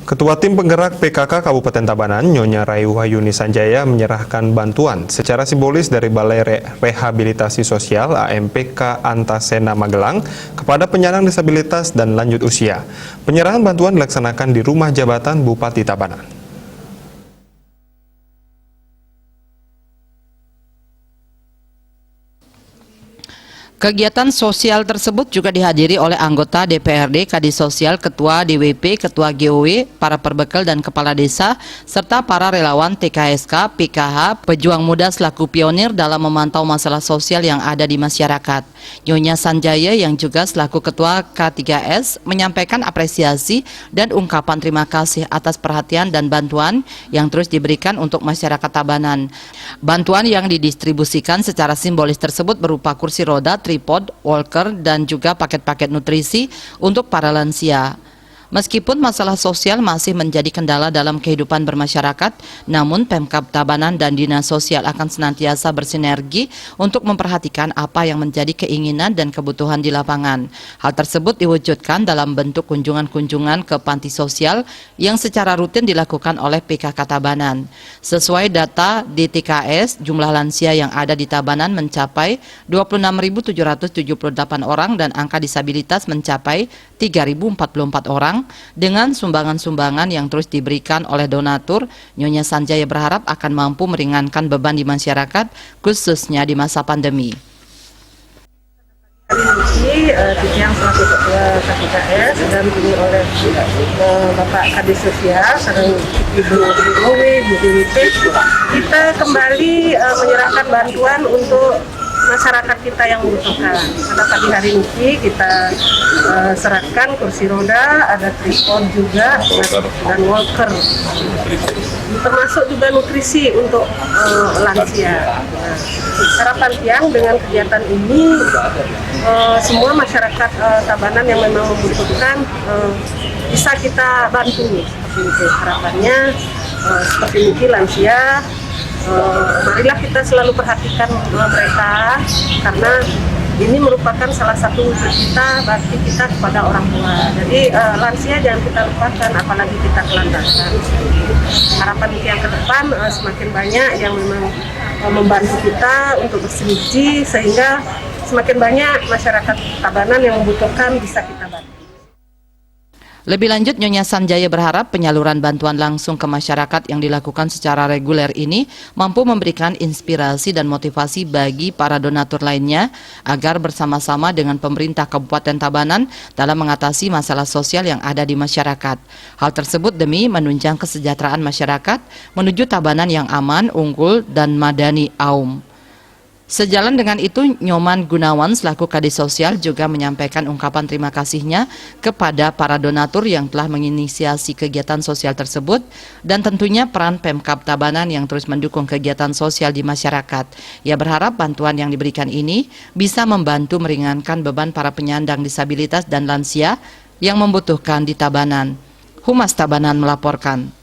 Ketua Tim Penggerak PKK Kabupaten Tabanan, Nyonya Raiwayuni Sanjaya menyerahkan bantuan secara simbolis dari Balai Rehabilitasi Sosial AMPK Antasena Magelang kepada penyandang disabilitas dan lanjut usia. Penyerahan bantuan dilaksanakan di Rumah Jabatan Bupati Tabanan. Kegiatan sosial tersebut juga dihadiri oleh anggota DPRD, Kadis Sosial, Ketua DWP, Ketua GOW, para perbekal dan kepala desa, serta para relawan TKSK, PKH, pejuang muda selaku pionir dalam memantau masalah sosial yang ada di masyarakat. Nyonya Sanjaya yang juga selaku Ketua K3S menyampaikan apresiasi dan ungkapan terima kasih atas perhatian dan bantuan yang terus diberikan untuk masyarakat Tabanan. Bantuan yang didistribusikan secara simbolis tersebut berupa kursi roda, tripod, walker, dan juga paket-paket nutrisi untuk para lansia. Meskipun masalah sosial masih menjadi kendala dalam kehidupan bermasyarakat, namun Pemkab Tabanan dan Dinas Sosial akan senantiasa bersinergi untuk memperhatikan apa yang menjadi keinginan dan kebutuhan di lapangan. Hal tersebut diwujudkan dalam bentuk kunjungan-kunjungan ke panti sosial yang secara rutin dilakukan oleh PKK Tabanan. Sesuai data DTKS, jumlah lansia yang ada di Tabanan mencapai 26.778 orang dan angka disabilitas mencapai 3.044 orang. Dengan sumbangan-sumbangan yang terus diberikan oleh donatur, Nyonya Sanjaya berharap akan mampu meringankan beban di masyarakat, khususnya di masa pandemi. Hari ini yang selaku Ketua KPKS dan didampingi oleh Bapak Kadis Sosial, sedang Ibu Owi, Bu Dewi, kita kembali menyerahkan bantuan untuk masyarakat kita yang membutuhkan. Pada pagi hari ini kita serahkan kursi roda, ada tripod juga, dan walker, termasuk juga nutrisi untuk lansia. Harapan Tiang dengan kegiatan ini, semua masyarakat Tabanan yang memang membutuhkan bisa kita bantu. Seperti itu harapannya, seperti ini lansia. Marilah kita selalu perhatikan mereka, karena ini merupakan salah satu wujud kita, bakti kita kepada orang tua. Jadi lansia jangan kita lupakan, apalagi kita kelantasan. Harapan yang ke depan semakin banyak yang memang membantu kita untuk bersinergi, sehingga semakin banyak masyarakat Tabanan yang membutuhkan bisa kita bantu. Lebih lanjut, Nyonya Sanjaya berharap penyaluran bantuan langsung ke masyarakat yang dilakukan secara reguler ini mampu memberikan inspirasi dan motivasi bagi para donatur lainnya agar bersama-sama dengan pemerintah Kabupaten Tabanan dalam mengatasi masalah sosial yang ada di masyarakat. Hal tersebut demi menunjang kesejahteraan masyarakat menuju Tabanan yang aman, unggul, dan madani aum. Sejalan dengan itu, Nyoman Gunawan selaku Kadis Sosial juga menyampaikan ungkapan terima kasihnya kepada para donatur yang telah menginisiasi kegiatan sosial tersebut dan tentunya peran Pemkab Tabanan yang terus mendukung kegiatan sosial di masyarakat. Ia berharap bantuan yang diberikan ini bisa membantu meringankan beban para penyandang disabilitas dan lansia yang membutuhkan di Tabanan. Humas Tabanan melaporkan.